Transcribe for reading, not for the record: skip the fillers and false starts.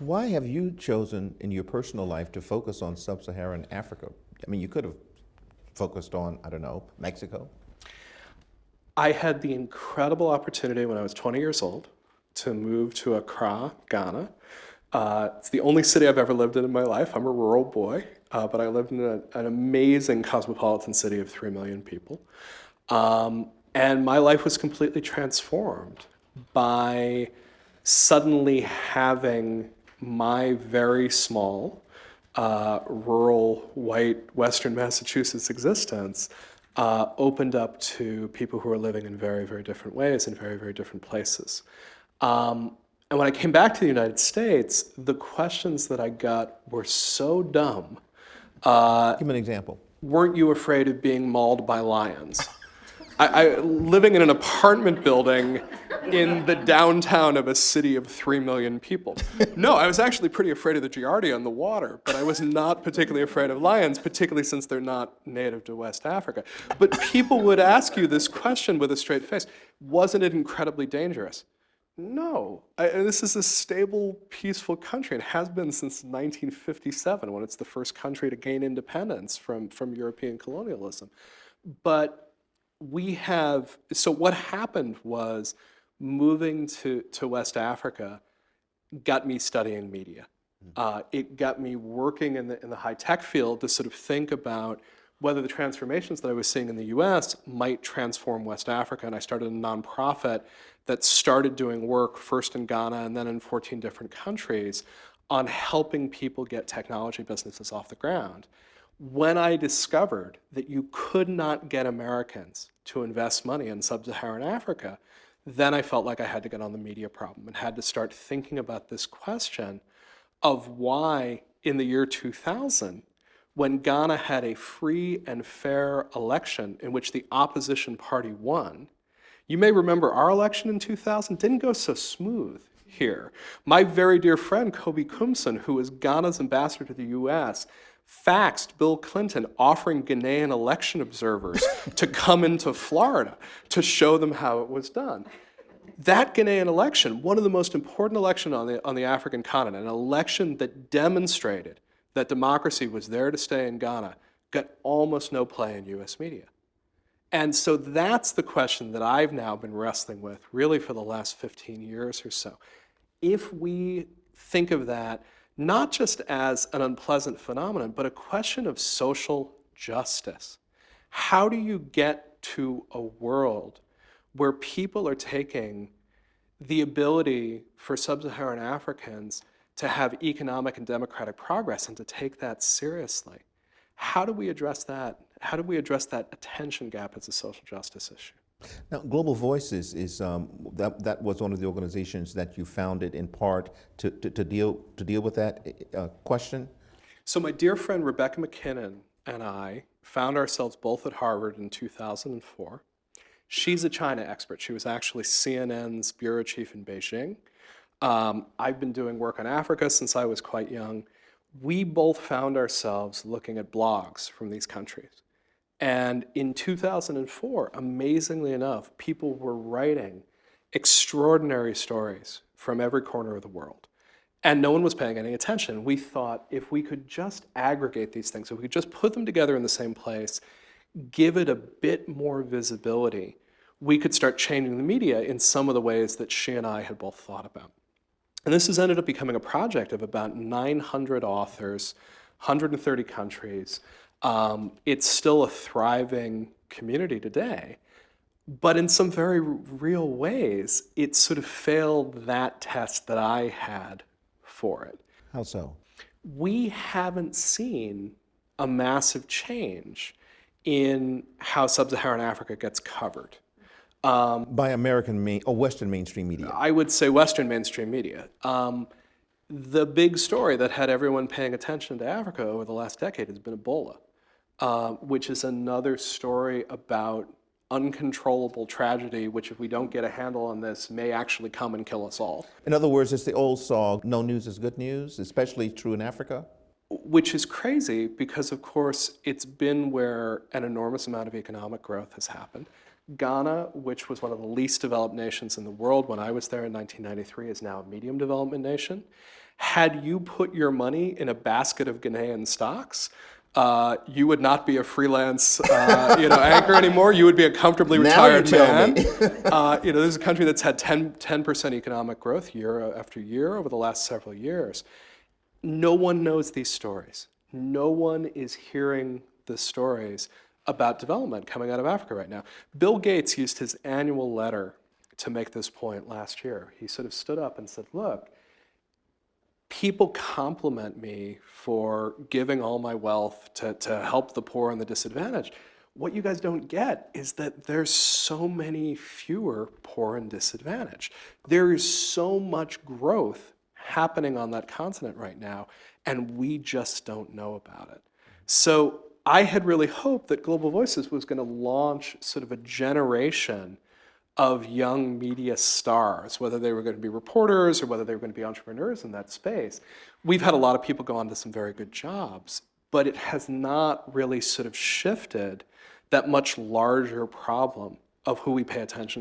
Why have you chosen in your personal life to focus on Sub-Saharan Africa? I mean, you could have focused on, I don't know, Mexico. I had the incredible opportunity when I was 20 years old to move to Accra, Ghana. It's the only city I've ever lived in my life. I'm a rural boy, but I lived in an amazing cosmopolitan city of 3 million people. And my life was completely transformed by suddenly having my very small, rural, white, Western Massachusetts existence opened up to people who are living in very, very different ways in very, very different places. And when I came back to the United States, the questions that I got were so dumb. Give me an example. Weren't you afraid of being mauled by lions? Living in an apartment building in the downtown of a city of 3 million people. No, I was actually pretty afraid of the Giardia on the water, but I was not particularly afraid of lions, particularly since they're not native to West Africa. But people would ask you this question with a straight face. Wasn't it incredibly dangerous? No. This is a stable, peaceful country. It has been since 1957, when it's the first country to gain independence from European colonialism. But so what happened was moving to West Africa got me studying media. It got me working in the high-tech field to sort of think about whether the transformations that I was seeing in the US might transform West Africa. And I started a nonprofit that started doing work first in Ghana and then in 14 different countries on helping people get technology businesses off the ground. When I discovered that you could not get Americans to invest money in Sub-Saharan Africa, then I felt like I had to get on the media problem and had to start thinking about this question of why in the year 2000, when Ghana had a free and fair election in which the opposition party won, you may remember our election in 2000 didn't go so smooth here. My very dear friend, Kobe Kumson, who was Ghana's ambassador to the US, faxed Bill Clinton offering Ghanaian election observers to come into Florida to show them how it was done. That Ghanaian election, one of the most important elections on the African continent, an election that demonstrated that democracy was there to stay in Ghana, got almost no play in US media. And so that's the question that I've now been wrestling with really for the last 15 years or so. If we think of that not just as an unpleasant phenomenon, but a question of social justice. How do you get to a world where people are taking the ability for Sub-Saharan Africans to have economic and democratic progress and to take that seriously? How do we address that? How do we address that attention gap as a social justice issue? Now, Global Voices is that was one of the organizations that you founded in part to deal with that question. So my dear friend Rebecca McKinnon and I found ourselves both at Harvard in 2004. She's a China expert. She was actually CNN's bureau chief in Beijing. I've been doing work on Africa since I was quite young. We both found ourselves looking at blogs from these countries. And in 2004, amazingly enough, people were writing extraordinary stories from every corner of the world. And no one was paying any attention. We thought if we could just aggregate these things, if we could just put them together in the same place, give it a bit more visibility, we could start changing the media in some of the ways that she and I had both thought about. And this has ended up becoming a project of about 900 authors, 130 countries. It's still a thriving community today, but in some very real ways, it sort of failed that test that I had for it. How so? We haven't seen a massive change in how Sub-Saharan Africa gets covered. By American or Western mainstream media? I would say Western mainstream media. The big story that had everyone paying attention to Africa over the last decade has been Ebola, which is another story about uncontrollable tragedy, which if we don't get a handle on this, may actually come and kill us all. In other words, it's the old song, no news is good news, especially true in Africa? Which is crazy because, of course, it's been where an enormous amount of economic growth has happened. Ghana, which was one of the least developed nations in the world when I was there in 1993, is now a medium development nation, Had you put your money in a basket of Ghanaian stocks, you would not be a freelance, anchor anymore. You would be a comfortably Now you retired tell man. me. This is a country that's had 10% economic growth year after year over the last several years. No one knows these stories. No one is hearing the stories about development coming out of Africa right now. Bill Gates used his annual letter to make this point last year. He sort of stood up and said, look, people compliment me for giving all my wealth to help the poor and the disadvantaged. What you guys don't get is that there's so many fewer poor and disadvantaged. There is so much growth happening on that continent right now, and we just don't know about it. So I had really hoped that Global Voices was going to launch sort of a generation of young media stars, whether they were going to be reporters or whether they were going to be entrepreneurs in that space. We've had a lot of people go on to some very good jobs, but it has not really sort of shifted that much larger problem of who we pay attention